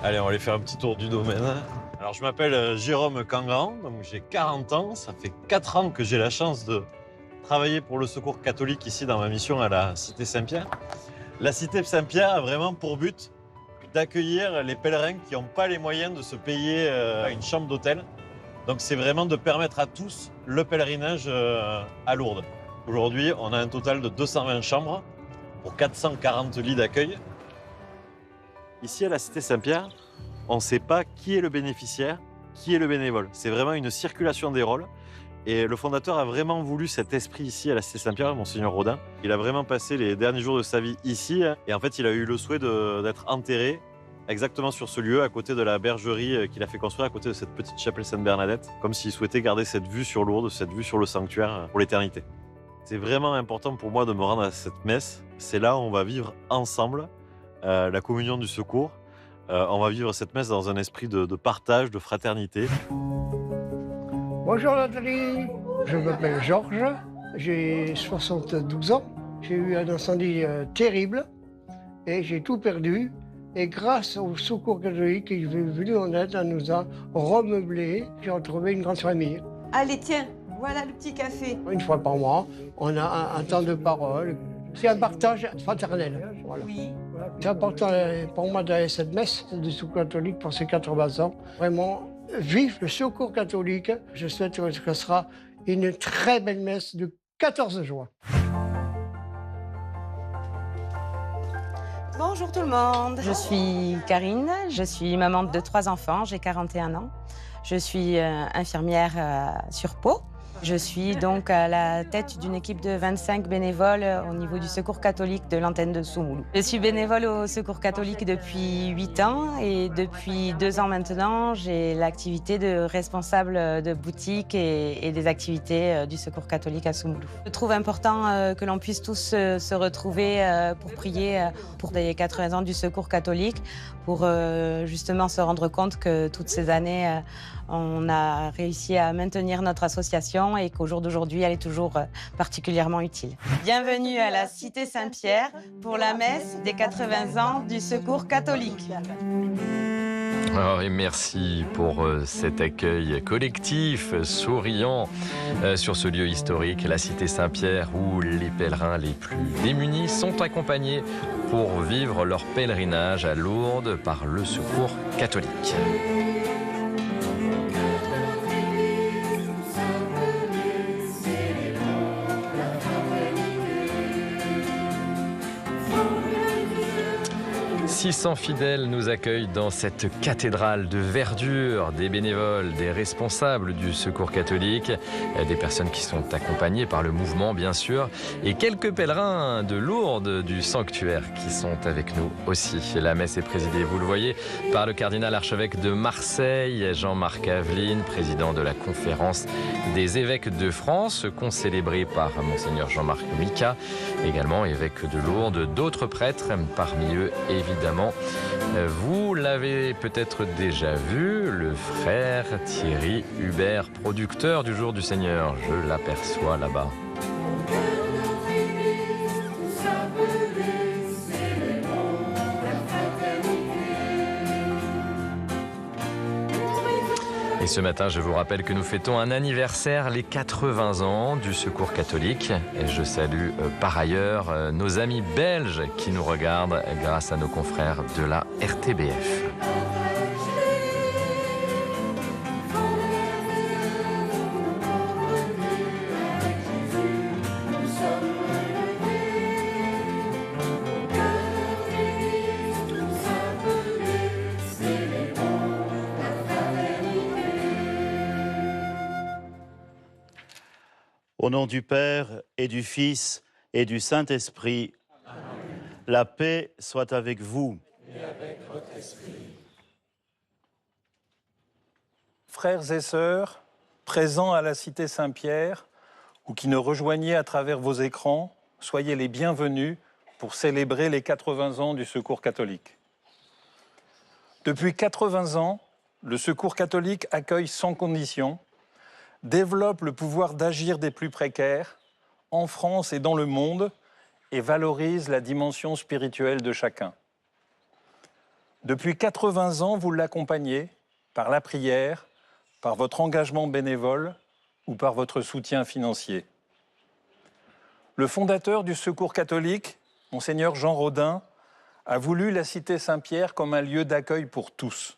Allez, on va aller faire un petit tour du domaine. Alors, je m'appelle Jérôme Cangan, donc j'ai 40 ans. Ça fait 4 ans que j'ai la chance de travailler pour le Secours catholique ici dans ma mission à la Cité Saint-Pierre. La Cité Saint-Pierre a vraiment pour but d'accueillir les pèlerins qui n'ont pas les moyens de se payer une chambre d'hôtel. Donc, c'est vraiment de permettre à tous le pèlerinage à Lourdes. Aujourd'hui, on a un total de 220 chambres pour 440 lits d'accueil. Ici, à la Cité Saint-Pierre, on ne sait pas qui est le bénéficiaire, qui est le bénévole. C'est vraiment une circulation des rôles. Et le fondateur a vraiment voulu cet esprit ici à la Cité Saint-Pierre, Monseigneur Rodin. Il a vraiment passé les derniers jours de sa vie ici. Et en fait, il a eu le souhait d'être enterré exactement sur ce lieu, à côté de la bergerie qu'il a fait construire, à côté de cette petite chapelle Sainte-Bernadette, comme s'il souhaitait garder cette vue sur Lourdes, cette vue sur le sanctuaire pour l'éternité. C'est vraiment important pour moi de me rendre à cette messe. C'est là où on va vivre ensemble la communion du secours. On va vivre cette messe dans un esprit de partage, de fraternité. Bonjour Nathalie, je m'appelle Georges, j'ai 72 ans. J'ai eu un incendie terrible et j'ai tout perdu. Et grâce au Secours catholique qui est venu en aide, on nous a remeublé. J'ai retrouvé une grande famille. Allez, tiens, voilà le petit café. Une fois par mois, on a un temps de parole. C'est un partage fraternel. Voilà. Oui. C'est important pour moi d'aller à cette messe du Secours catholique pour ses 80 ans. Vraiment, vive le Secours catholique. Je souhaite que ce sera une très belle messe de 14 juin. Bonjour tout le monde. Je suis Karine, je suis maman de 3 enfants, j'ai 41 ans. Je suis infirmière sur Pau. Je suis donc à la tête d'une équipe de 25 bénévoles au niveau du Secours catholique de l'antenne de Soumoulou. Je suis bénévole au Secours catholique depuis 8 ans et depuis 2 ans maintenant, j'ai l'activité de responsable de boutique et des activités du Secours catholique à Soumoulou. Je trouve important que l'on puisse tous se retrouver pour prier pour les 80 ans du Secours catholique, pour justement se rendre compte que toutes ces années, on a réussi à maintenir notre association et qu'au jour d'aujourd'hui, elle est toujours particulièrement utile. Bienvenue à la Cité Saint-Pierre pour la messe des 80 ans du Secours catholique. Oh, et merci pour cet accueil collectif, souriant, sur ce lieu historique, la Cité Saint-Pierre, où les pèlerins les plus démunis sont accompagnés pour vivre leur pèlerinage à Lourdes par le Secours catholique. « 600 fidèles nous accueillent dans cette cathédrale de verdure, des bénévoles, des responsables du Secours catholique, des personnes qui sont accompagnées par le mouvement bien sûr, et quelques pèlerins de Lourdes du sanctuaire qui sont avec nous aussi. La messe est présidée, vous le voyez, par le cardinal archevêque de Marseille, Jean-Marc Aveline, président de la conférence des évêques de France, concélébré par Monseigneur Jean-Marc Mika, également évêque de Lourdes, d'autres prêtres, parmi eux évidemment. Vous l'avez peut-être déjà vu, le frère Thierry Hubert, producteur du Jour du Seigneur. Je l'aperçois là-bas. Et ce matin, je vous rappelle que nous fêtons un anniversaire, les 80 ans du Secours catholique. Et je salue par ailleurs nos amis belges qui nous regardent grâce à nos confrères de la RTBF. Au nom du Père et du Fils et du Saint-Esprit, la paix soit avec vous. Et avec votre esprit. Frères et sœurs, présents à la Cité Saint-Pierre, ou qui nous rejoignez à travers vos écrans, soyez les bienvenus pour célébrer les 80 ans du Secours catholique. Depuis 80 ans, le Secours catholique accueille sans condition, développe le pouvoir d'agir des plus précaires, en France et dans le monde, et valorise la dimension spirituelle de chacun. Depuis 80 ans, vous l'accompagnez par la prière, par votre engagement bénévole ou par votre soutien financier. Le fondateur du Secours catholique, Monseigneur Jean Rodin, a voulu la cité Saint-Pierre comme un lieu d'accueil pour tous.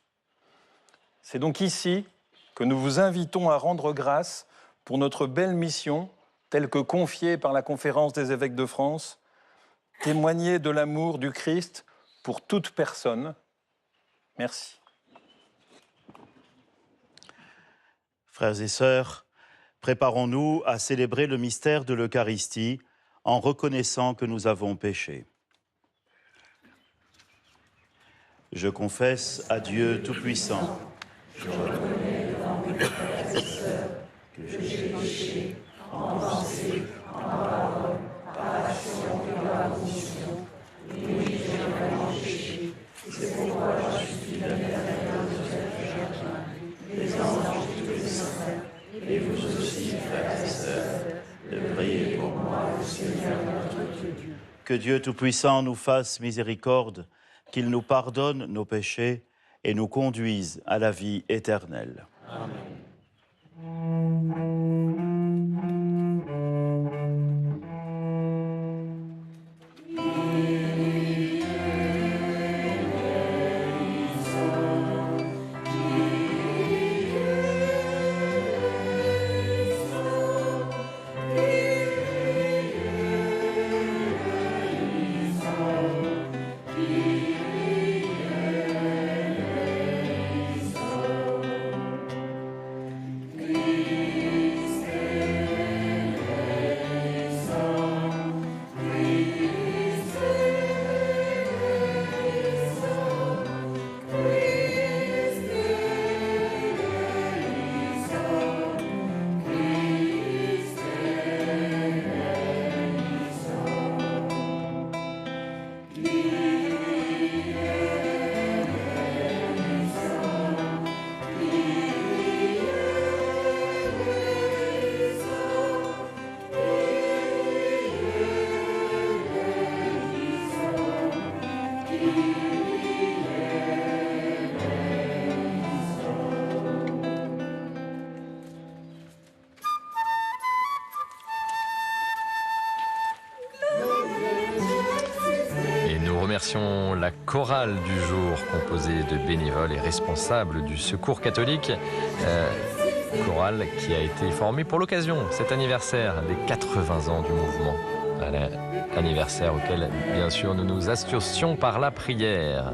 C'est donc ici que nous vous invitons à rendre grâce pour notre belle mission, telle que confiée par la Conférence des évêques de France, témoigner de l'amour du Christ pour toute personne. Merci. Frères et sœurs, préparons-nous à célébrer le mystère de l'Eucharistie en reconnaissant que nous avons péché. Je confesse à Dieu Tout-Puissant. Je reconnais devant mes frères et sœurs que j'ai péché en pensée, en parole, par action et par omission. Oui, j'ai vraiment péché. C'est pourquoi je suis la mère de Joseph, les anges et tous les saints, et vous aussi, frères et sœurs, de prier pour moi, le Seigneur notre Dieu. Que Dieu Tout-Puissant nous fasse miséricorde, qu'il nous pardonne nos péchés et nous conduise à la vie éternelle. Amen. Remercions la chorale du jour composée de bénévoles et responsables du Secours catholique. Chorale qui a été formée pour l'occasion, cet anniversaire des 80 ans du mouvement. Anniversaire auquel, bien sûr, nous nous associons par la prière.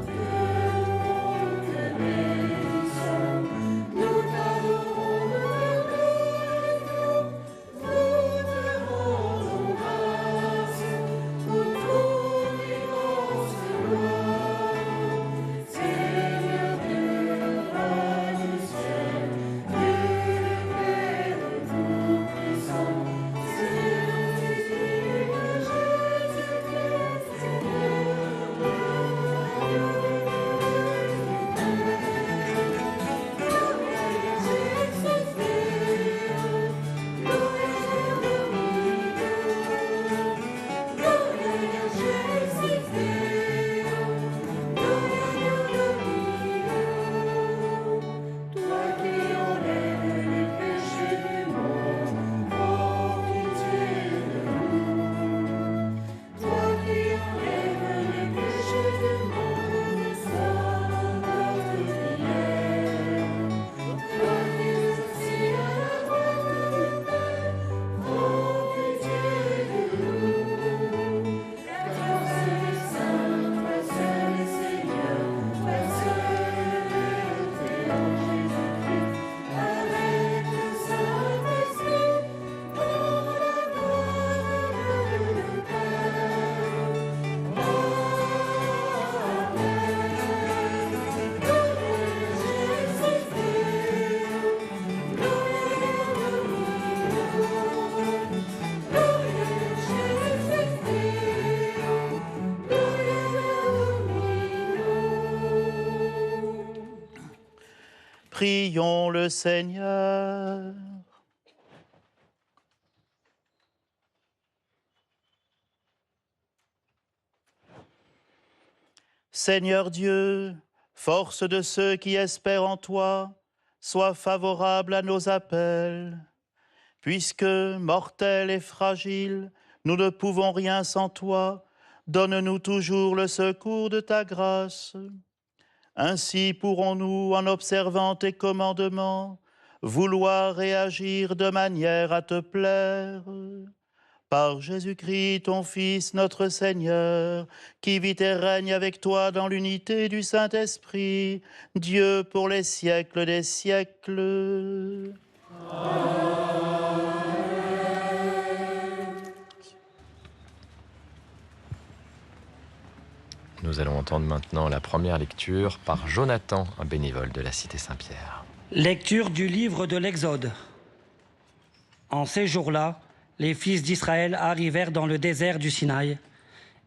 Prions le Seigneur. Seigneur Dieu, force de ceux qui espèrent en toi, sois favorable à nos appels. Puisque, mortels et fragiles, nous ne pouvons rien sans toi, donne-nous toujours le secours de ta grâce. Ainsi pourrons-nous, en observant tes commandements, vouloir et agir de manière à te plaire. Par Jésus-Christ, ton Fils, notre Seigneur, qui vit et règne avec toi dans l'unité du Saint-Esprit, Dieu pour les siècles des siècles. Nous allons entendre maintenant la première lecture par Jonathan, un bénévole de la Cité Saint-Pierre. Lecture du livre de l'Exode. En ces jours-là, les fils d'Israël arrivèrent dans le désert du Sinaï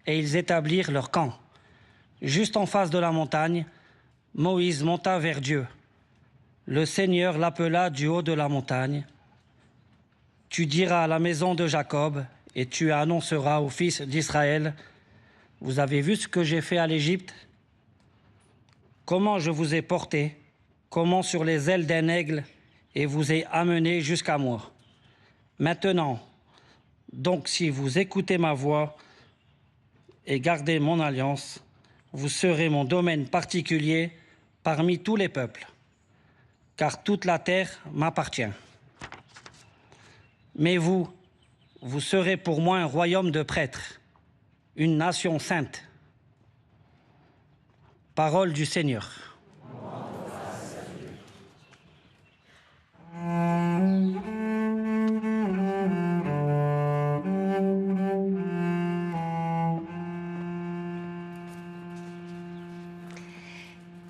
et ils établirent leur camp. Juste en face de la montagne, Moïse monta vers Dieu. Le Seigneur l'appela du haut de la montagne. Tu diras à la maison de Jacob et tu annonceras aux fils d'Israël: vous avez vu ce que j'ai fait à l'Égypte? Comment je vous ai porté, comment sur les ailes d'un aigle, et vous ai amené jusqu'à moi. Maintenant, donc si vous écoutez ma voix et gardez mon alliance, vous serez mon domaine particulier parmi tous les peuples, car toute la terre m'appartient. Mais vous serez pour moi un royaume de prêtres, une nation sainte. Parole du Seigneur.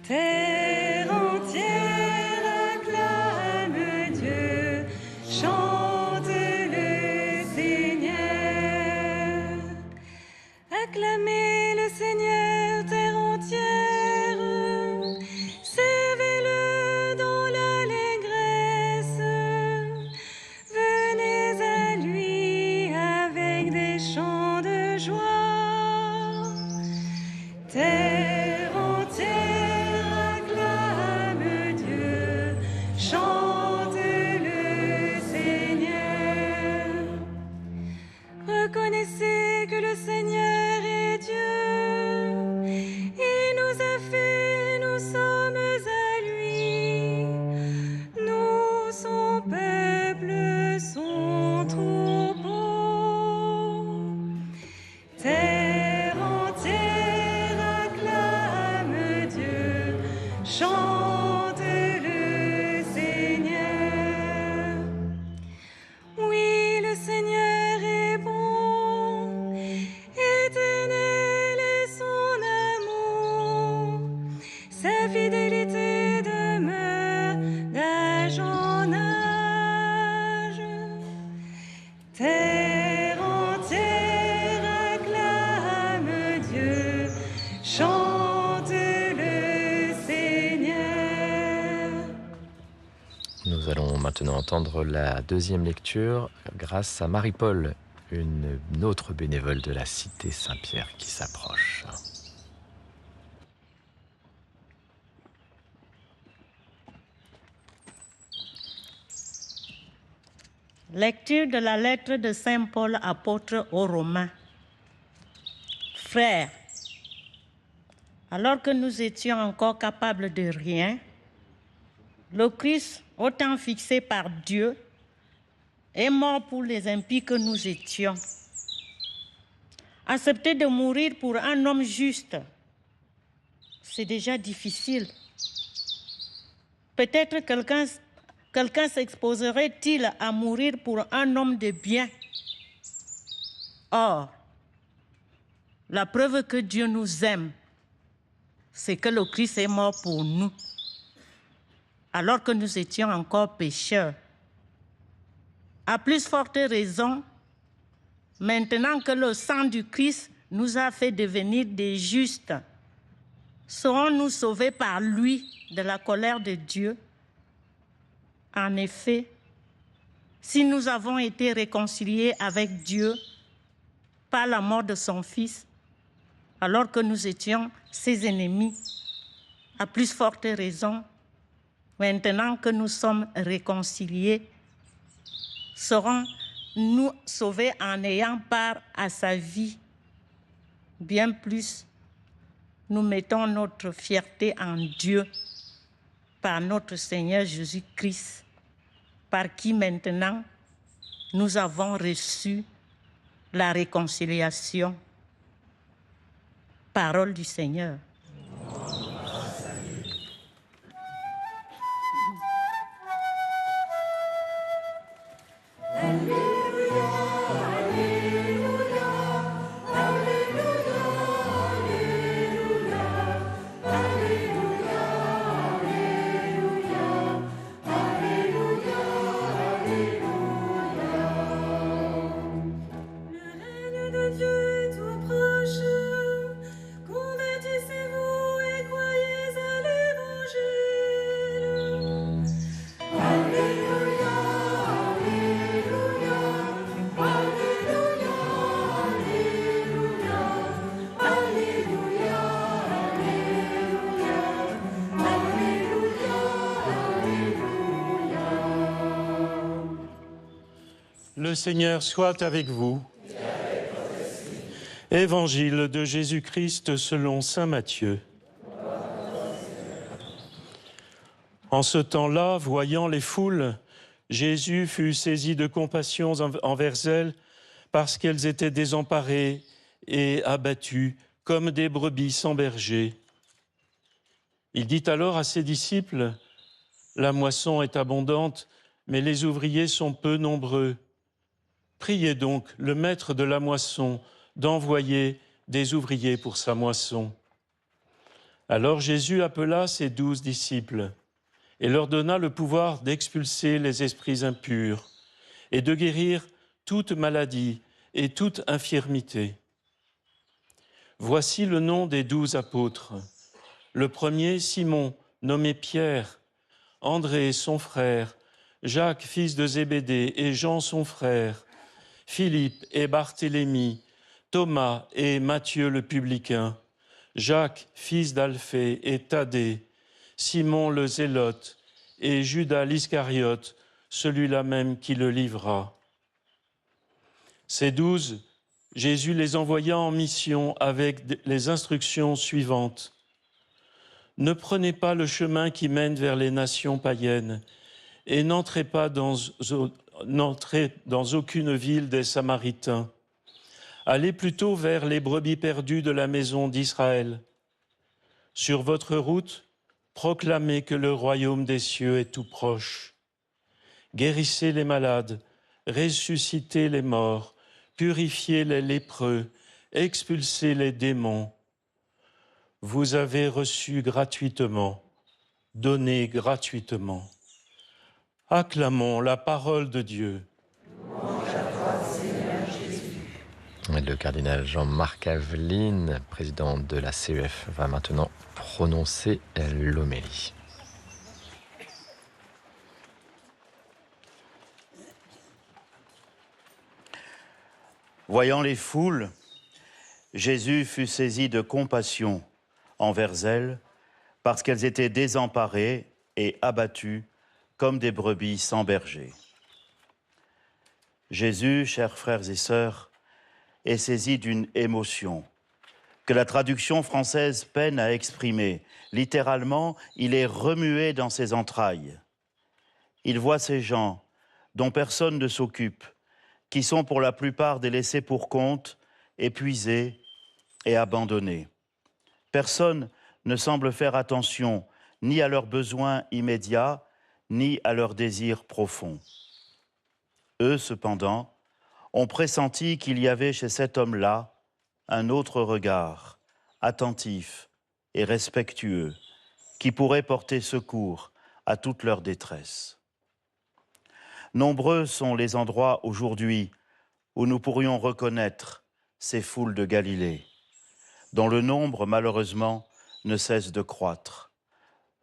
Terre entière acclame Dieu, chante le Seigneur. Acclamez le Seigneur, terre entière, servez-le dans l'allégresse. Venez à lui avec des chants de joie. Terre entière acclame Dieu, chante le Seigneur. Reconnaissez que le Seigneur est Dieu. Il nous a fait, nous sommes à lui. Nous, son peuple, son troupeau. Terre entière acclame Dieu, chante le Seigneur. Oui, le Seigneur est bon, éternel est son amour, sa fidélité demeure d'âge en âge. Terre entière acclame Dieu, chante le Seigneur. Nous allons maintenant entendre la deuxième lecture grâce à Marie-Paul, une autre bénévole de la Cité Saint-Pierre qui s'approche. Lecture de la lettre de Saint Paul, apôtre aux Romains. Frères, alors que nous étions encore capables de rien, le Christ, au temps fixé par Dieu, est mort pour les impies que nous étions. Accepter de mourir pour un homme juste, c'est déjà difficile. Peut-être quelqu'un s'exposerait-il à mourir pour un homme de bien. Or, la preuve que Dieu nous aime, c'est que le Christ est mort pour nous, alors que nous étions encore pécheurs. À plus forte raison, maintenant que le sang du Christ nous a fait devenir des justes, serons-nous sauvés par lui de la colère de Dieu? En effet, si nous avons été réconciliés avec Dieu par la mort de son Fils, alors que nous étions ses ennemis, à plus forte raison, maintenant que nous sommes réconciliés, serons-nous sauvés en ayant part à sa vie. Bien plus, nous mettons notre fierté en Dieu par notre Seigneur Jésus-Christ, par qui maintenant nous avons reçu la réconciliation. Parole du Seigneur. Le Seigneur soit avec vous. Évangile de Jésus-Christ selon saint Matthieu. En ce temps-là, voyant les foules, Jésus fut saisi de compassion envers elles parce qu'elles étaient désemparées et abattues comme des brebis sans berger. Il dit alors à ses disciples, « La moisson est abondante, mais les ouvriers sont peu nombreux. Priez donc le maître de la moisson d'envoyer des ouvriers pour sa moisson. » Alors Jésus appela ses 12 disciples et leur donna le pouvoir d'expulser les esprits impurs et de guérir toute maladie et toute infirmité. Voici le nom des 12 apôtres. Le premier, Simon, nommé Pierre, André, son frère, Jacques, fils de Zébédée, et Jean, son frère, Philippe et Barthélemy, Thomas et Matthieu le publicain, Jacques, fils d'Alphée, et Thaddée, Simon le Zélote, et Judas l'Iscariote, celui-là même qui le livra. Ces 12, Jésus les envoya en mission avec les instructions suivantes. Ne prenez pas le chemin qui mène vers les nations païennes et n'entrez dans aucune ville des Samaritains. Allez plutôt vers les brebis perdues de la maison d'Israël. Sur votre route, proclamez que le royaume des cieux est tout proche. Guérissez les malades, ressuscitez les morts, purifiez les lépreux, expulsez les démons. Vous avez reçu gratuitement, donnez gratuitement. Acclamons la parole de Dieu. Le cardinal Jean-Marc Aveline, président de la CEF, va maintenant prononcer l'homélie. Voyant les foules, Jésus fut saisi de compassion envers elles parce qu'elles étaient désemparées et abattues comme des brebis sans berger. Jésus, chers frères et sœurs, est saisi d'une émotion que la traduction française peine à exprimer. Littéralement, il est remué dans ses entrailles. Il voit ces gens dont personne ne s'occupe, qui sont pour la plupart des laissés pour compte, épuisés et abandonnés. Personne ne semble faire attention ni à leurs besoins immédiats, ni à leurs désirs profonds. Eux, cependant, ont pressenti qu'il y avait chez cet homme-là un autre regard, attentif et respectueux, qui pourrait porter secours à toute leur détresse. Nombreux sont les endroits aujourd'hui où nous pourrions reconnaître ces foules de Galilée, dont le nombre, malheureusement, ne cesse de croître.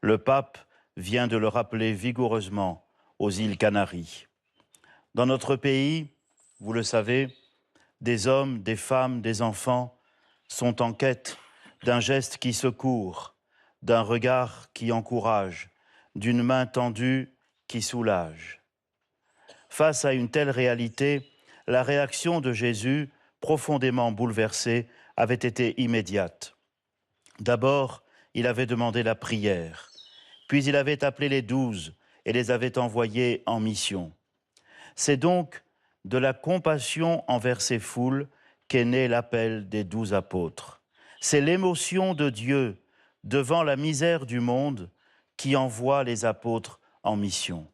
Le pape vient de le rappeler vigoureusement aux îles Canaries. Dans notre pays, vous le savez, des hommes, des femmes, des enfants sont en quête d'un geste qui secourt, d'un regard qui encourage, d'une main tendue qui soulage. Face à une telle réalité, la réaction de Jésus, profondément bouleversée, avait été immédiate. D'abord, il avait demandé la prière, puis il avait appelé les 12 et les avait envoyés en mission. C'est donc de la compassion envers ces foules qu'est né l'appel des 12 apôtres. C'est l'émotion de Dieu devant la misère du monde qui envoie les apôtres en mission.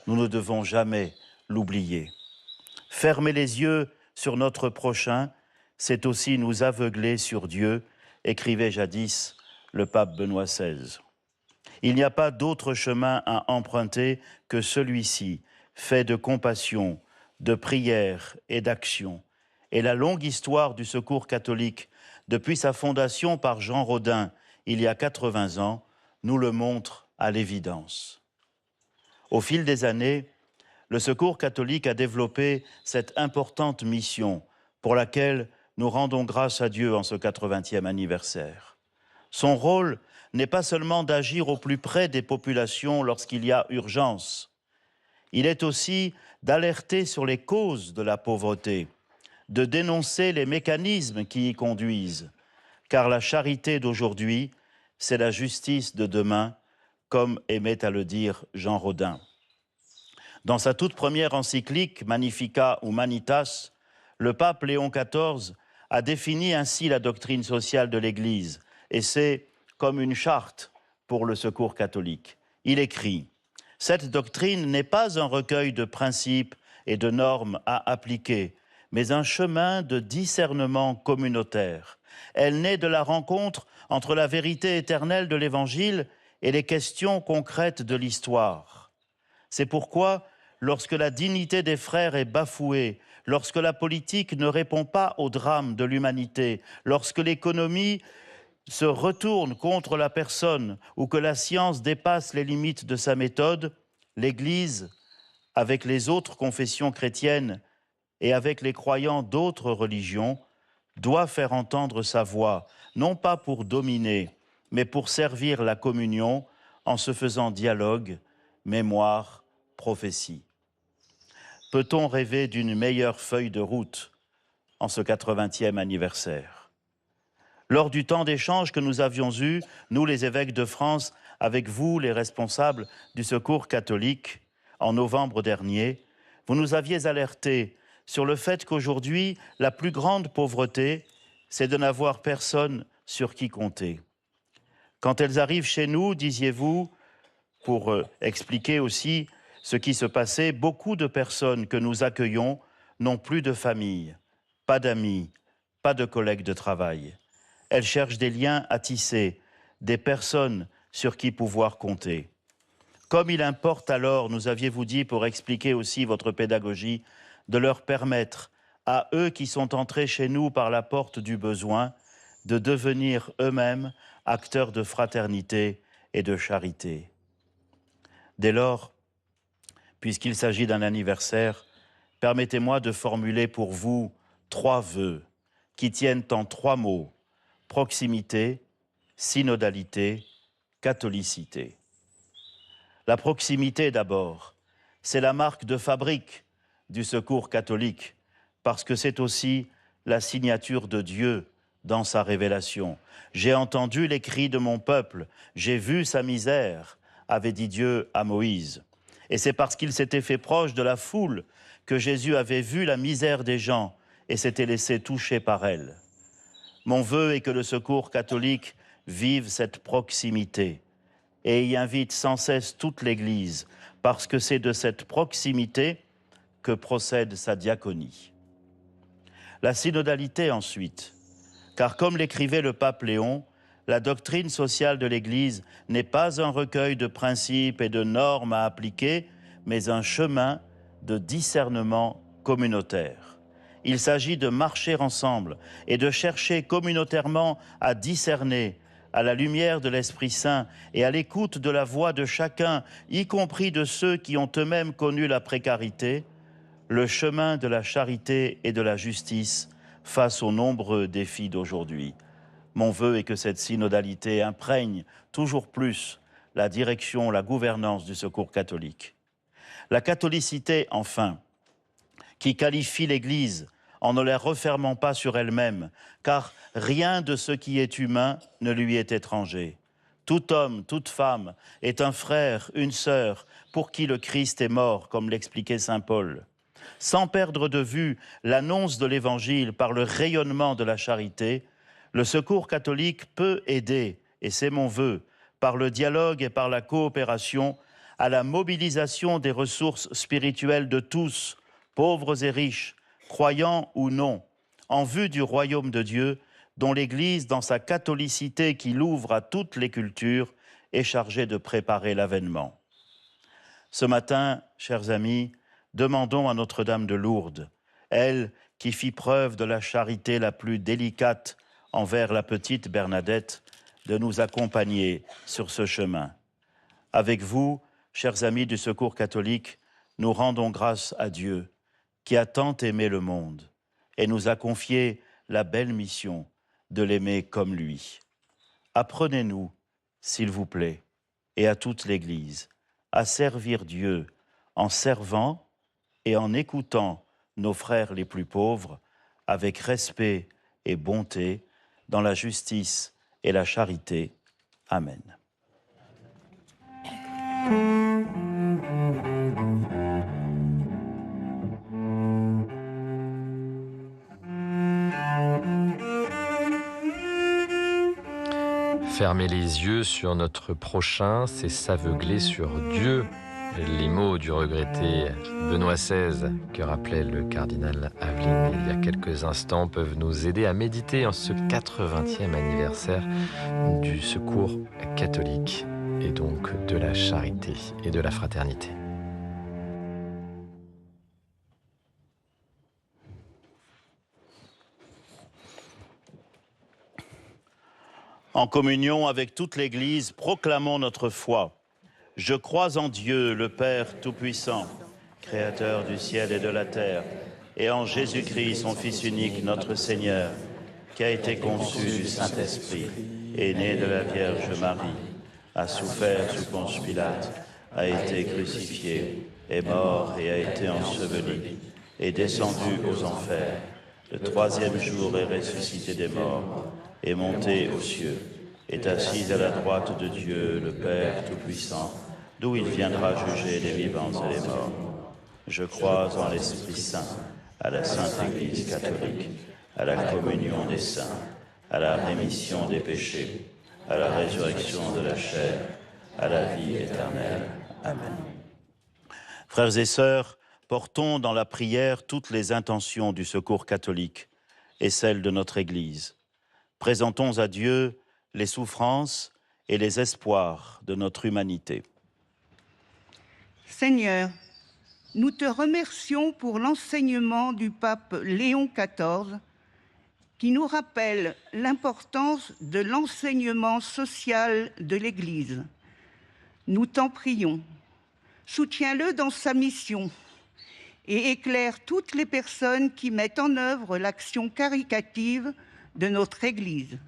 Nous ne devons jamais l'oublier. Fermer les yeux sur notre prochain, c'est aussi nous aveugler sur Dieu, écrivait jadis le pape Benoît XVI. Il n'y a pas d'autre chemin à emprunter que celui-ci, fait de compassion, de prière et d'action. Et la longue histoire du Secours catholique, depuis sa fondation par Jean Rodin il y a 80 ans, nous le montre à l'évidence. Au fil des années, le Secours catholique a développé cette importante mission pour laquelle nous rendons grâce à Dieu en ce 80e anniversaire. Son rôle n'est pas seulement d'agir au plus près des populations lorsqu'il y a urgence. Il est aussi d'alerter sur les causes de la pauvreté, de dénoncer les mécanismes qui y conduisent, car la charité d'aujourd'hui, c'est la justice de demain, comme aimait à le dire Jean Rodin. Dans sa toute première encyclique, Magnificat Humanitas, le pape Léon XIV a défini ainsi la doctrine sociale de l'Église, et c'est comme une charte pour le Secours catholique. Il écrit « Cette doctrine n'est pas un recueil de principes et de normes à appliquer, mais un chemin de discernement communautaire. Elle naît de la rencontre entre la vérité éternelle de l'Évangile et les questions concrètes de l'histoire. C'est pourquoi, lorsque la dignité des frères est bafouée, lorsque la politique ne répond pas au drame de l'humanité, lorsque l'économie se retourne contre la personne ou que la science dépasse les limites de sa méthode, l'Église, avec les autres confessions chrétiennes et avec les croyants d'autres religions, doit faire entendre sa voix, non pas pour dominer, mais pour servir la communion en se faisant dialogue, mémoire, prophétie. Peut-on rêver d'une meilleure feuille de route en ce 80e anniversaire ? Lors du temps d'échange que nous avions eu, nous les évêques de France, avec vous les responsables du Secours catholique, en novembre dernier, vous nous aviez alertés sur le fait qu'aujourd'hui, la plus grande pauvreté, c'est de n'avoir personne sur qui compter. Quand elles arrivent chez nous, disiez-vous, pour expliquer aussi ce qui se passait, beaucoup de personnes que nous accueillons n'ont plus de famille, pas d'amis, pas de collègues de travail. Elles cherchent des liens à tisser, des personnes sur qui pouvoir compter. Comme il importe alors, nous aviez-vous dit, pour expliquer aussi votre pédagogie, de leur permettre à eux qui sont entrés chez nous par la porte du besoin, de devenir eux-mêmes acteurs de fraternité et de charité. Dès lors, puisqu'il s'agit d'un anniversaire, permettez-moi de formuler pour vous 3 vœux qui tiennent en 3 mots: proximité, synodalité, catholicité. La proximité d'abord, c'est la marque de fabrique du Secours catholique, parce que c'est aussi la signature de Dieu dans sa révélation. « J'ai entendu les cris de mon peuple, j'ai vu sa misère », avait dit Dieu à Moïse. Et c'est parce qu'il s'était fait proche de la foule que Jésus avait vu la misère des gens et s'était laissé toucher par elle. Mon vœu est que le Secours catholique vive cette proximité et y invite sans cesse toute l'Église, parce que c'est de cette proximité que procède sa diaconie. La synodalité ensuite, car comme l'écrivait le pape Léon, la doctrine sociale de l'Église n'est pas un recueil de principes et de normes à appliquer, mais un chemin de discernement communautaire. Il s'agit de marcher ensemble et de chercher communautairement à discerner, à la lumière de l'Esprit Saint et à l'écoute de la voix de chacun, y compris de ceux qui ont eux-mêmes connu la précarité, le chemin de la charité et de la justice face aux nombreux défis d'aujourd'hui. Mon vœu est que cette synodalité imprègne toujours plus la direction, la gouvernance du Secours catholique. La catholicité, enfin, qui qualifie l'Église en ne la refermant pas sur elle-même, car rien de ce qui est humain ne lui est étranger. Tout homme, toute femme est un frère, une sœur, pour qui le Christ est mort, comme l'expliquait saint Paul. Sans perdre de vue l'annonce de l'Évangile par le rayonnement de la charité, le Secours catholique peut aider, et c'est mon vœu, par le dialogue et par la coopération, à la mobilisation des ressources spirituelles de tous, pauvres et riches, croyants ou non, en vue du royaume de Dieu, dont l'Église, dans sa catholicité qui l'ouvre à toutes les cultures, est chargée de préparer l'avènement. Ce matin, chers amis, demandons à Notre-Dame de Lourdes, elle qui fit preuve de la charité la plus délicate envers la petite Bernadette, de nous accompagner sur ce chemin. Avec vous, chers amis du Secours catholique, nous rendons grâce à Dieu, qui a tant aimé le monde et nous a confié la belle mission de l'aimer comme lui. Apprenez-nous, s'il vous plaît, et à toute l'Église, à servir Dieu en servant et en écoutant nos frères les plus pauvres avec respect et bonté dans la justice et la charité. Amen. Fermer les yeux sur notre prochain, c'est s'aveugler sur Dieu. Les mots du regretté Benoît XVI, que rappelait le cardinal Aveline il y a quelques instants, peuvent nous aider à méditer en ce 80e anniversaire du Secours catholique et donc de la charité et de la fraternité. En communion avec toute l'Église, proclamons notre foi. Je crois en Dieu, le Père Tout-Puissant, Créateur du ciel et de la terre, et en Jésus-Christ, son Fils unique, notre Seigneur, qui a été conçu du Saint-Esprit, est né de la Vierge Marie, a souffert sous Ponce Pilate, a été crucifié, est mort et a été enseveli, est descendu aux enfers. Le troisième jour est ressuscité des morts, est monté aux cieux, est assis à la droite de Dieu, le Père Tout-Puissant, d'où il viendra juger les vivants et les morts. Je crois en l'Esprit Saint, à la Sainte Église catholique, à la communion des saints, à la rémission des péchés, à la résurrection de la chair, à la vie éternelle. Amen. Frères et sœurs, portons dans la prière toutes les intentions du Secours catholique et celles de notre Église. Présentons à Dieu les souffrances et les espoirs de notre humanité. Seigneur, nous te remercions pour l'enseignement du pape Léon XIV qui nous rappelle l'importance de l'enseignement social de l'Église. Nous t'en prions. Soutiens-le dans sa mission et éclaire toutes les personnes qui mettent en œuvre l'action caritative de notre Église.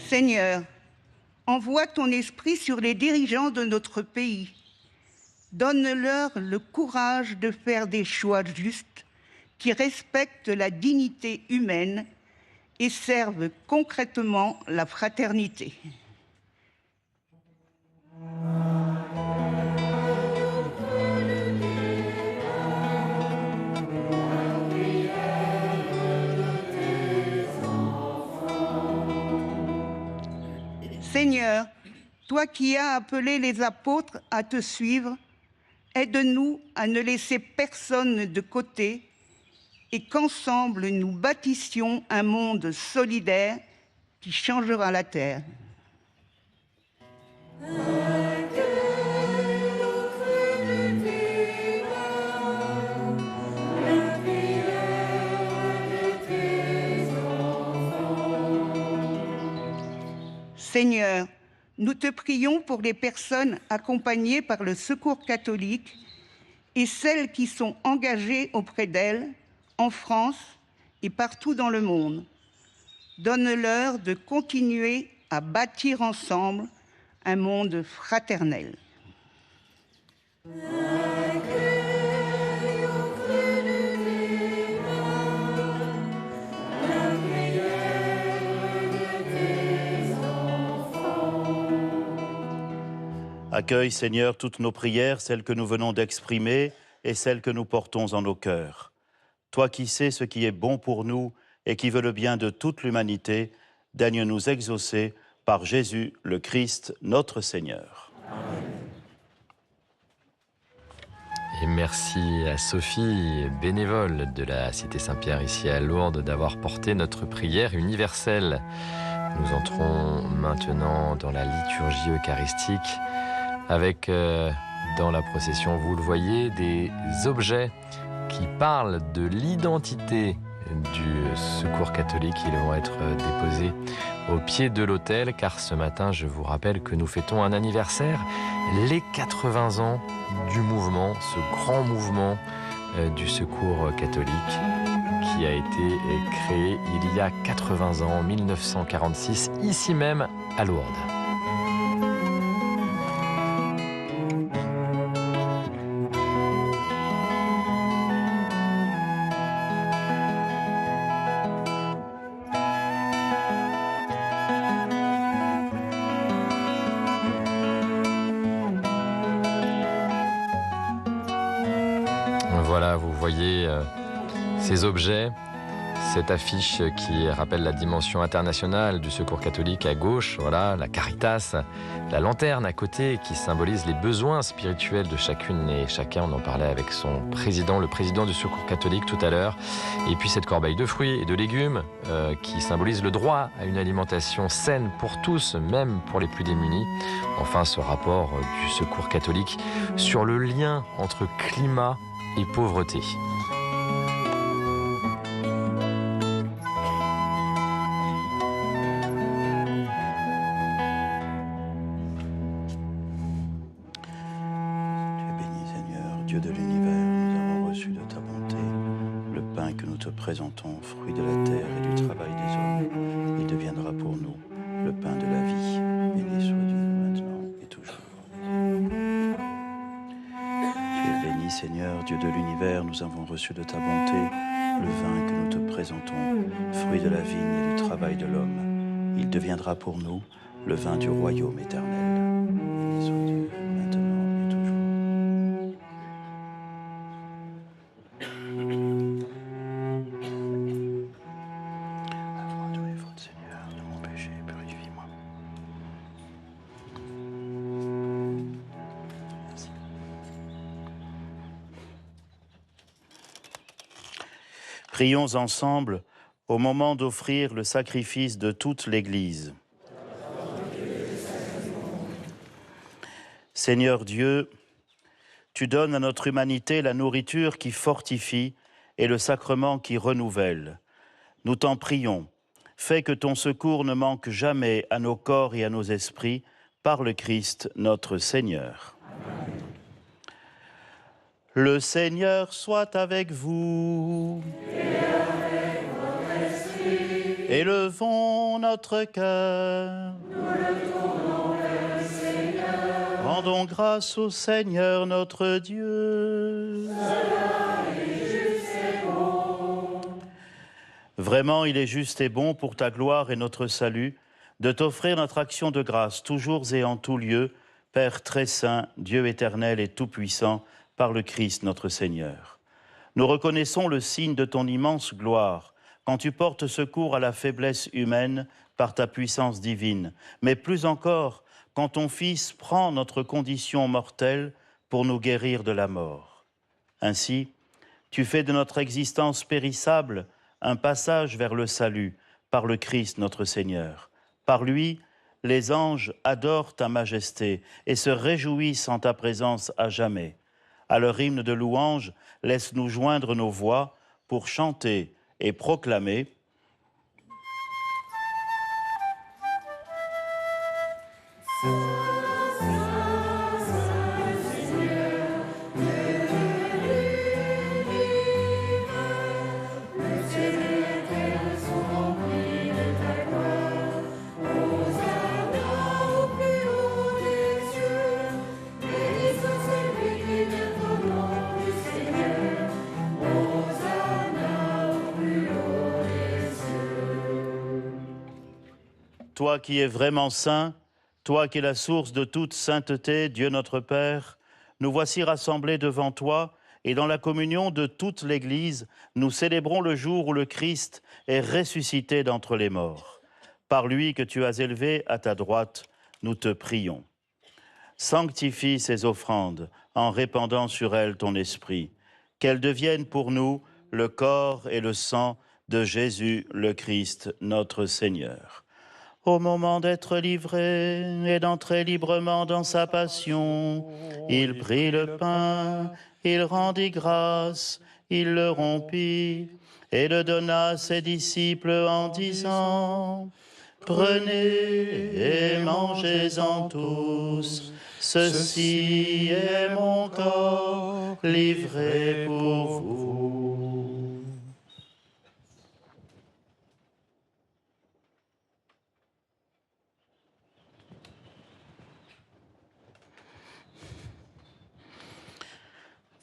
Seigneur, envoie ton esprit sur les dirigeants de notre pays. Donne-leur le courage de faire des choix justes qui respectent la dignité humaine et servent concrètement la fraternité. Seigneur, toi qui as appelé les apôtres à te suivre, aide-nous à ne laisser personne de côté et qu'ensemble nous bâtissions un monde solidaire qui changera la terre. Que Seigneur, nous te prions pour les personnes accompagnées par le Secours catholique et celles qui sont engagées auprès d'elles, en France et partout dans le monde. Donne-leur de continuer à bâtir ensemble un monde fraternel. Accueille, Seigneur, toutes nos prières, celles que nous venons d'exprimer et celles que nous portons en nos cœurs. Toi qui sais ce qui est bon pour nous et qui veux le bien de toute l'humanité, daigne nous exaucer par Jésus le Christ, notre Seigneur. Et merci à Sophie, bénévole de la Cité Saint-Pierre ici à Lourdes, d'avoir porté notre prière universelle. Nous entrons maintenant dans la liturgie eucharistique avec, dans la procession, vous le voyez, des objets qui parlent de l'identité du Secours catholique. Ils vont être déposés au pied de l'autel, car ce matin, je vous rappelle que nous fêtons un anniversaire, les 80 ans du mouvement, ce grand mouvement du Secours catholique qui a été créé il y a 80 ans, en 1946, ici même à Lourdes. Voilà, vous voyez ces objets, cette affiche qui rappelle la dimension internationale du Secours catholique à gauche, voilà, la Caritas, la lanterne à côté qui symbolise les besoins spirituels de chacune et chacun. On en parlait avec son président, le président du Secours catholique tout à l'heure. Et puis cette corbeille de fruits et de légumes qui symbolise le droit à une alimentation saine pour tous, même pour les plus démunis. Enfin, ce rapport du Secours catholique sur le lien entre climat et pauvreté. Dieu de l'univers, nous avons reçu de ta bonté le pain que nous te présentons, fruit de la terre et du travail des hommes. Il deviendra pour nous le pain de la vie. Béni soit Dieu maintenant et toujours. Tu es béni, Seigneur, Dieu de l'univers, nous avons reçu de ta bonté le vin que nous te présentons, fruit de la vigne et du travail de l'homme. Il deviendra pour nous le vin du royaume éternel. Béni soit Dieu maintenant et toujours. Prions ensemble au moment d'offrir le sacrifice de toute l'Église. Seigneur Dieu, tu donnes à notre humanité la nourriture qui fortifie et le sacrement qui renouvelle. Nous t'en prions, fais que ton secours ne manque jamais à nos corps et à nos esprits, par le Christ notre Seigneur. Amen. Le Seigneur soit avec vous. Et avec votre esprit. Élevons notre cœur. Nous le tournons vers le Seigneur. Rendons grâce au Seigneur notre Dieu. Cela est juste et bon. Vraiment, il est juste et bon pour ta gloire et notre salut de t'offrir notre action de grâce toujours et en tout lieu, Père très saint, Dieu éternel et tout-puissant, par le Christ notre Seigneur. Nous reconnaissons le signe de ton immense gloire quand tu portes secours à la faiblesse humaine par ta puissance divine, mais plus encore quand ton Fils prend notre condition mortelle pour nous guérir de la mort. Ainsi, tu fais de notre existence périssable un passage vers le salut par le Christ notre Seigneur. Par lui, les anges adorent ta majesté et se réjouissent en ta présence à jamais. À leur hymne de louange, laisse-nous joindre nos voix pour chanter et proclamer Toi qui es vraiment saint, toi qui es la source de toute sainteté, Dieu notre Père, nous voici rassemblés devant toi et dans la communion de toute l'Église, nous célébrons le jour où le Christ est ressuscité d'entre les morts. Par lui que tu as élevé à ta droite, nous te prions. Sanctifie ces offrandes en répandant sur elles ton esprit, qu'elles deviennent pour nous le corps et le sang de Jésus le Christ, notre Seigneur. Au moment d'être livré et d'entrer librement dans sa passion, il prit le pain, il rendit grâce, il le rompit et le donna à ses disciples en disant « Prenez et mangez-en tous, ceci est mon corps livré pour vous. »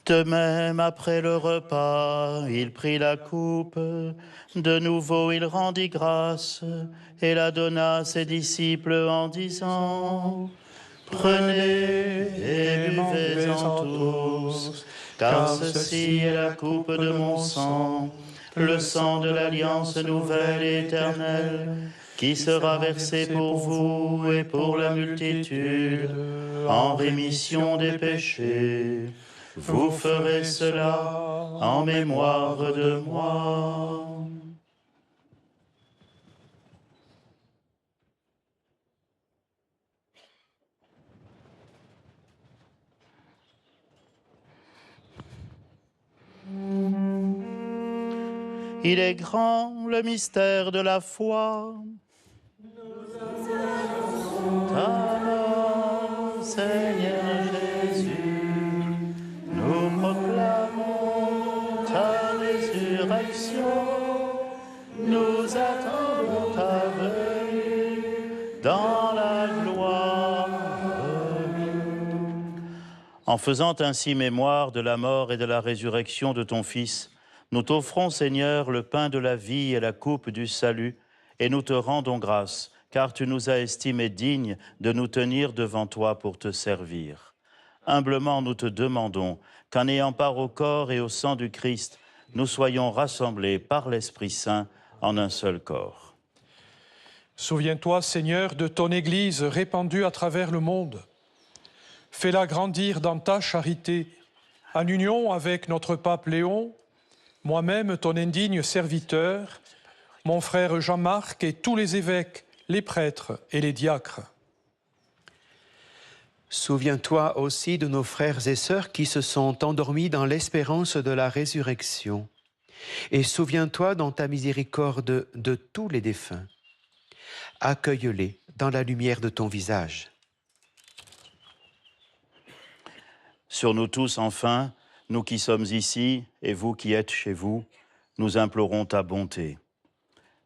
De même, après le repas, il prit la coupe. De nouveau, il rendit grâce et la donna à ses disciples en disant « Prenez et buvez-en tous, car ceci est la coupe de mon sang, le sang de l'alliance nouvelle et éternelle, qui sera versé pour vous et pour la multitude, en rémission des péchés. Vous ferez cela en mémoire de moi. » Il est grand le mystère de la foi. Ta mort, Seigneur Jésus, nous proclamons ta résurrection. Nous attendons ta venue dans la gloire. En faisant ainsi mémoire de la mort et de la résurrection de ton Fils, nous t'offrons, Seigneur, le pain de la vie et la coupe du salut, et nous te rendons grâce, car tu nous as estimés dignes de nous tenir devant toi pour te servir. Humblement, nous te demandons qu'en ayant part au corps et au sang du Christ, nous soyons rassemblés par l'Esprit Saint en un seul corps. Souviens-toi, Seigneur, de ton Église répandue à travers le monde. Fais-la grandir dans ta charité, en union avec notre pape Léon, moi-même, ton indigne serviteur, mon frère Jean-Marc et tous les évêques, les prêtres et les diacres. Souviens-toi aussi de nos frères et sœurs qui se sont endormis dans l'espérance de la résurrection. Et souviens-toi dans ta miséricorde de tous les défunts. Accueille-les dans la lumière de ton visage. Sur nous tous, enfin, nous qui sommes ici et vous qui êtes chez vous, nous implorons ta bonté.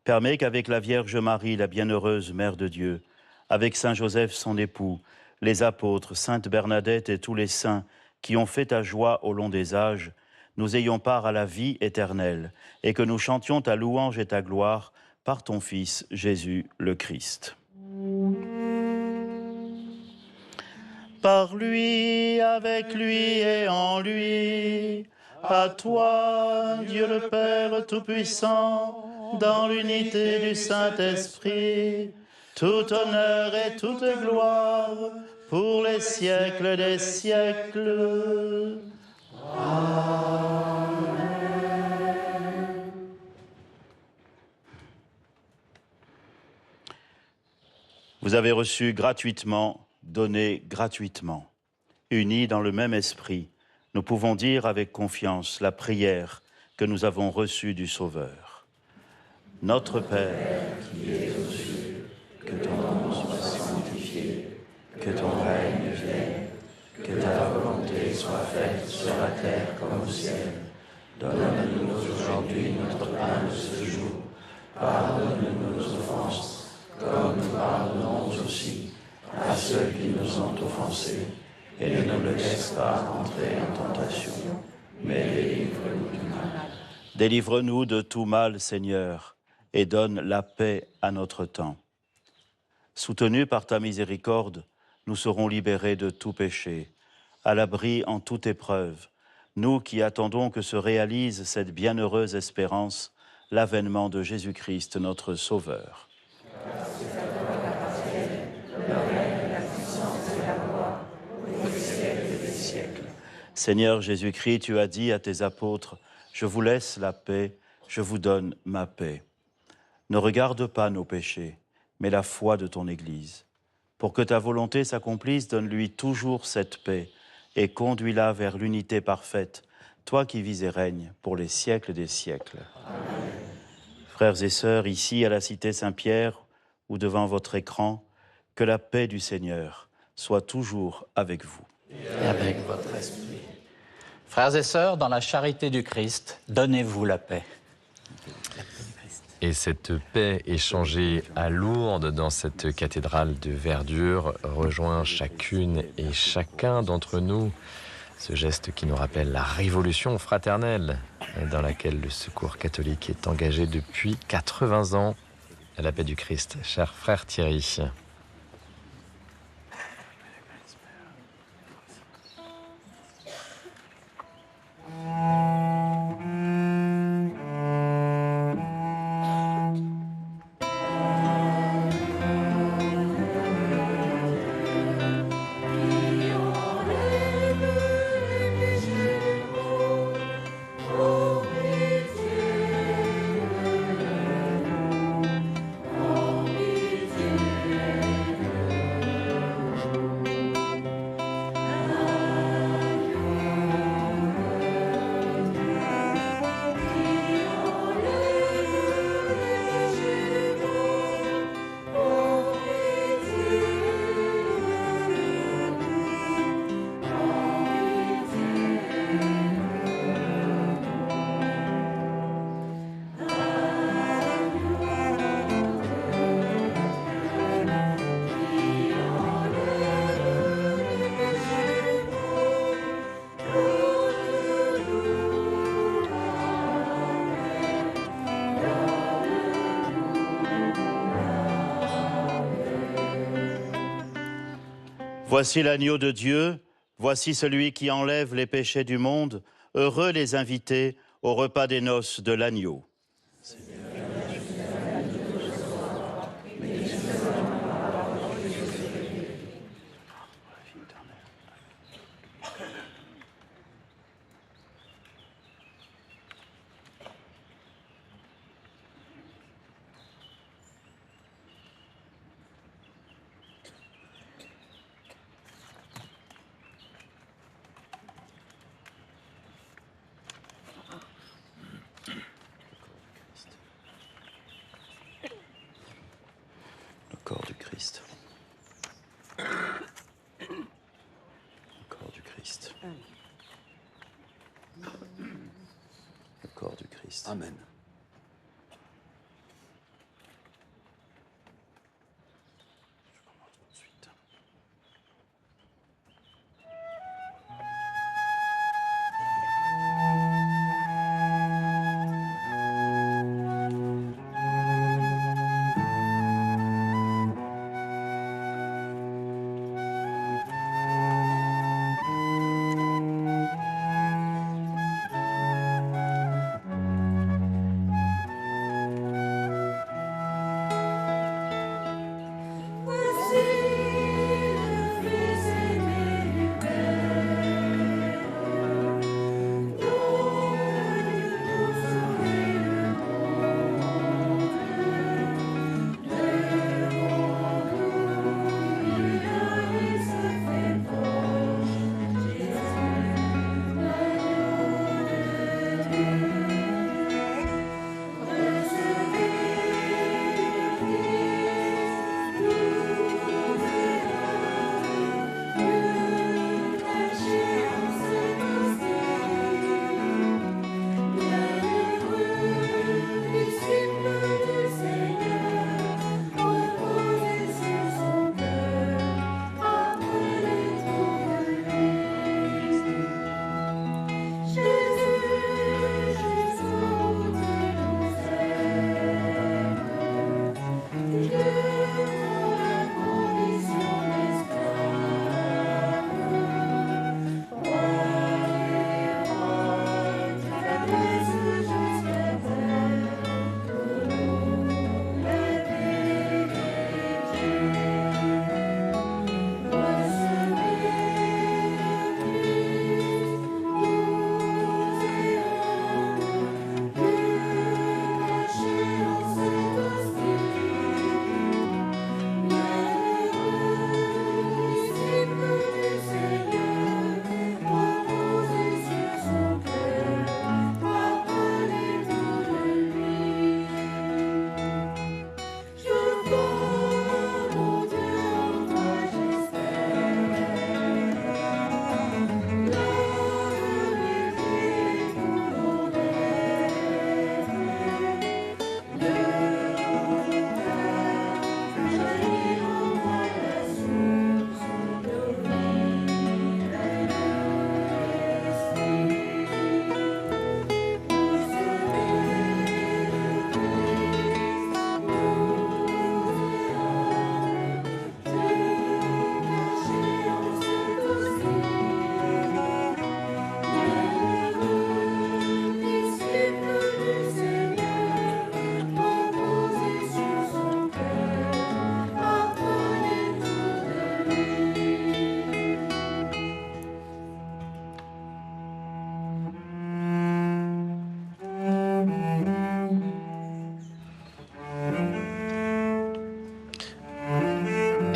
Permets qu'avec la Vierge Marie, la bienheureuse Mère de Dieu, avec Saint Joseph son époux, les apôtres, Sainte Bernadette et tous les saints qui ont fait ta joie au long des âges, nous ayons part à la vie éternelle et que nous chantions ta louange et ta gloire par ton Fils Jésus le Christ. Par lui, avec lui et en lui, à toi, Dieu le Père Tout-Puissant, dans l'unité du Saint-Esprit, tout honneur et toute gloire pour les siècles des siècles. Amen. Vous avez reçu gratuitement, donné gratuitement. Unis dans le même esprit, nous pouvons dire avec confiance la prière que nous avons reçue du Sauveur. Notre Père qui es aux cieux, que ton nom soit sanctifié, ciel. Donne-nous aujourd'hui notre pain de ce jour. Pardonne-nous nos offenses, comme nous pardonnons aussi à ceux qui nous ont offensés. Et ne nous laisse pas entrer en tentation, mais délivre-nous du mal. Délivre-nous de tout mal, Seigneur, et donne la paix à notre temps. Soutenus par ta miséricorde, nous serons libérés de tout péché, à l'abri en toute épreuve, nous qui attendons que se réalise cette bienheureuse espérance, l'avènement de Jésus-Christ, notre Sauveur. Seigneur Jésus-Christ, tu as dit à tes apôtres, « Je vous laisse la paix, je vous donne ma paix. » Ne regarde pas nos péchés, mais la foi de ton Église. Pour que ta volonté s'accomplisse, donne-lui toujours cette paix et conduis-la vers l'unité parfaite, toi qui vis et règnes pour les siècles des siècles. Amen. Frères et sœurs, ici à la Cité Saint-Pierre ou devant votre écran, que la paix du Seigneur soit toujours avec vous. Et avec votre esprit. Frères et sœurs, dans la charité du Christ, donnez-vous la paix. Et cette paix échangée à Lourdes, dans cette cathédrale de verdure, rejoint chacune et chacun d'entre nous. Ce geste qui nous rappelle la révolution fraternelle dans laquelle le Secours catholique est engagé depuis 80 ans. À la paix du Christ, cher frère Thierry. Voici l'agneau de Dieu, voici celui qui enlève les péchés du monde. Heureux les invités au repas des noces de l'agneau. Corps du Christ. Le corps du Christ. Le corps du Christ. Amen. Je commence tout de suite.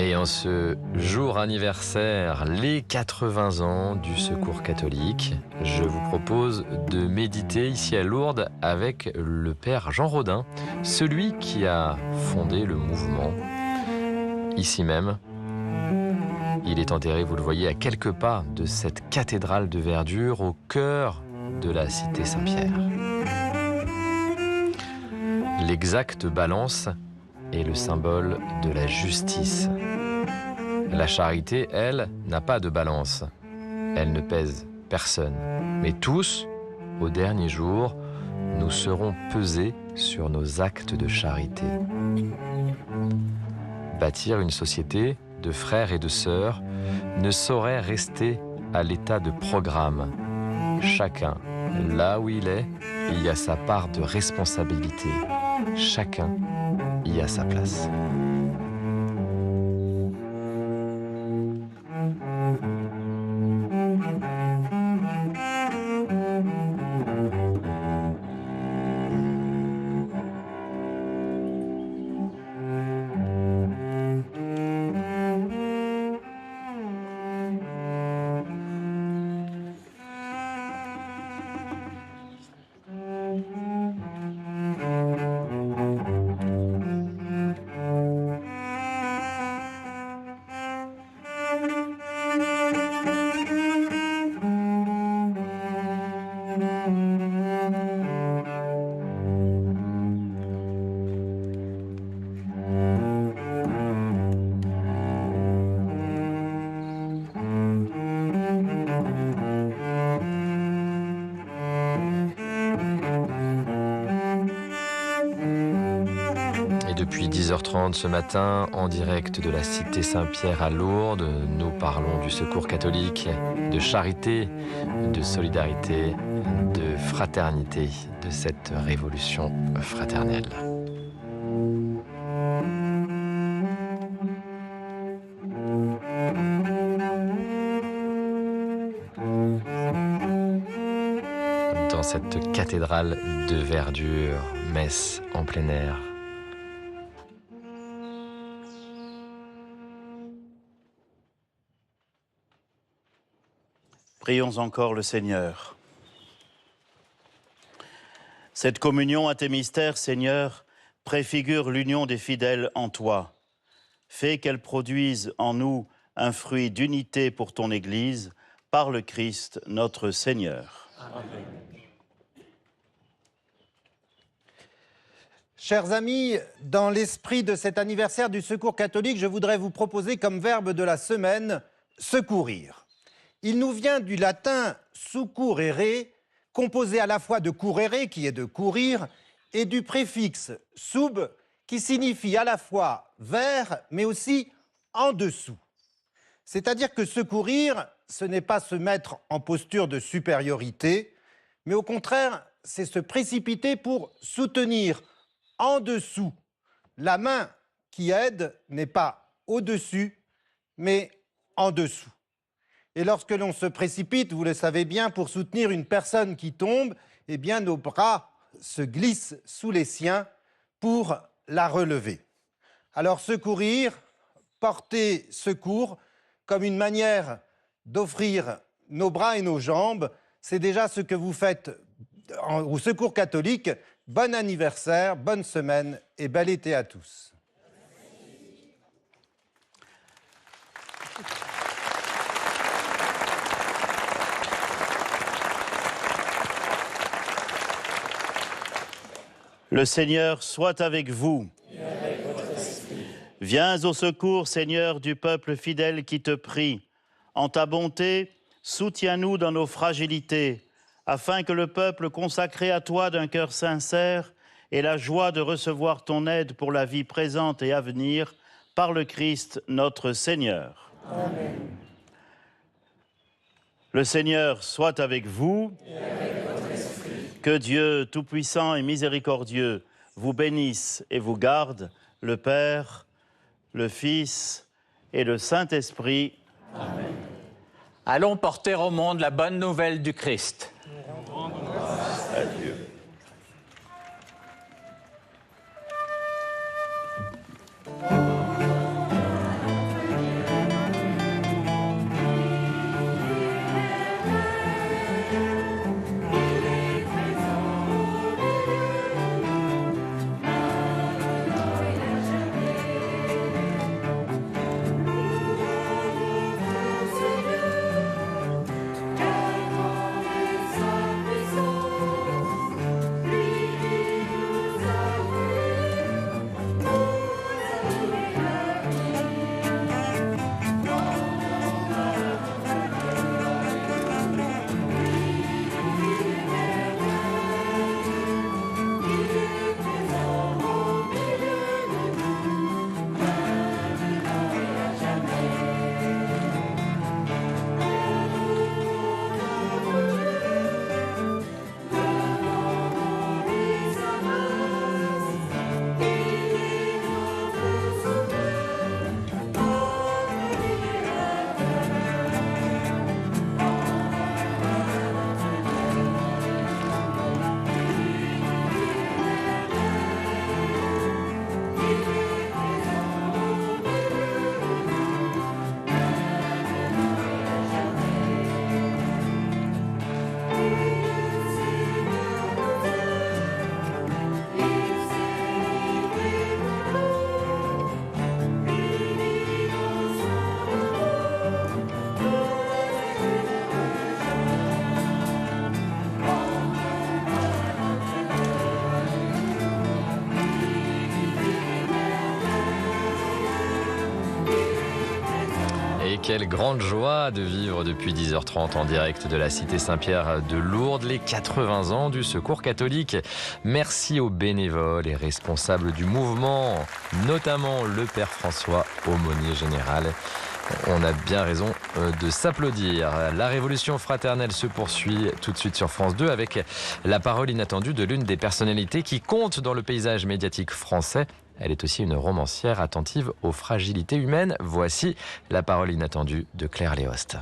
Et en ce jour anniversaire, les 80 ans du Secours catholique, je vous propose de méditer ici à Lourdes avec le Père Jean Rodin, celui qui a fondé le mouvement, ici même. Il est enterré, vous le voyez, à quelques pas de cette cathédrale de verdure au cœur de la cité Saint-Pierre. L'exacte balance est le symbole de la justice. La charité, elle, n'a pas de balance. Elle ne pèse personne. Mais tous, au dernier jour, nous serons pesés sur nos actes de charité. Bâtir une société de frères et de sœurs ne saurait rester à l'état de programme. Chacun, là où il est, il y a sa part de responsabilité. Chacun y a sa place. Depuis 10h30 ce matin, en direct de la cité Saint-Pierre à Lourdes, nous parlons du Secours catholique, de charité, de solidarité, de fraternité, de cette révolution fraternelle. Dans cette cathédrale de verdure, messe en plein air. Prions encore le Seigneur. Cette communion à tes mystères, Seigneur, préfigure l'union des fidèles en toi. Fais qu'elle produise en nous un fruit d'unité pour ton Église, par le Christ notre Seigneur. Amen. Chers amis, dans l'esprit de cet anniversaire du Secours catholique, je voudrais vous proposer comme verbe de la semaine « secourir ». Il nous vient du latin « succurrere », composé à la fois de « currere », qui est de courir, et du préfixe « sub », qui signifie à la fois « vers », mais aussi « en dessous ». C'est-à-dire que secourir, ce n'est pas se mettre en posture de supériorité, mais au contraire, c'est se précipiter pour soutenir en dessous. La main qui aide n'est pas au-dessus, mais en dessous. Et lorsque l'on se précipite, vous le savez bien, pour soutenir une personne qui tombe, eh bien nos bras se glissent sous les siens pour la relever. Alors secourir, porter secours, comme une manière d'offrir nos bras et nos jambes, c'est déjà ce que vous faites au Secours catholique. Bon anniversaire, bonne semaine et bel été à tous. Le Seigneur soit avec vous. Et avec votre esprit. Viens au secours, Seigneur, du peuple fidèle qui te prie. En ta bonté, soutiens-nous dans nos fragilités, afin que le peuple consacré à toi d'un cœur sincère ait la joie de recevoir ton aide pour la vie présente et à venir, par le Christ notre Seigneur. Amen. Le Seigneur soit avec vous. Et avec votre esprit. Que Dieu Tout-Puissant et Miséricordieux vous bénisse et vous garde, le Père, le Fils et le Saint-Esprit. Amen. Allons porter au monde la bonne nouvelle du Christ. Adieu. Et quelle grande joie de vivre depuis 10h30 en direct de la Cité Saint-Pierre de Lourdes, les 80 ans du Secours catholique. Merci aux bénévoles et responsables du mouvement, notamment le Père François, aumônier général. On a bien raison de s'applaudir. La révolution fraternelle se poursuit tout de suite sur France 2 avec la parole inattendue de l'une des personnalités qui compte dans le paysage médiatique français. Elle est aussi une romancière attentive aux fragilités humaines. Voici la parole inattendue de Claire Léost.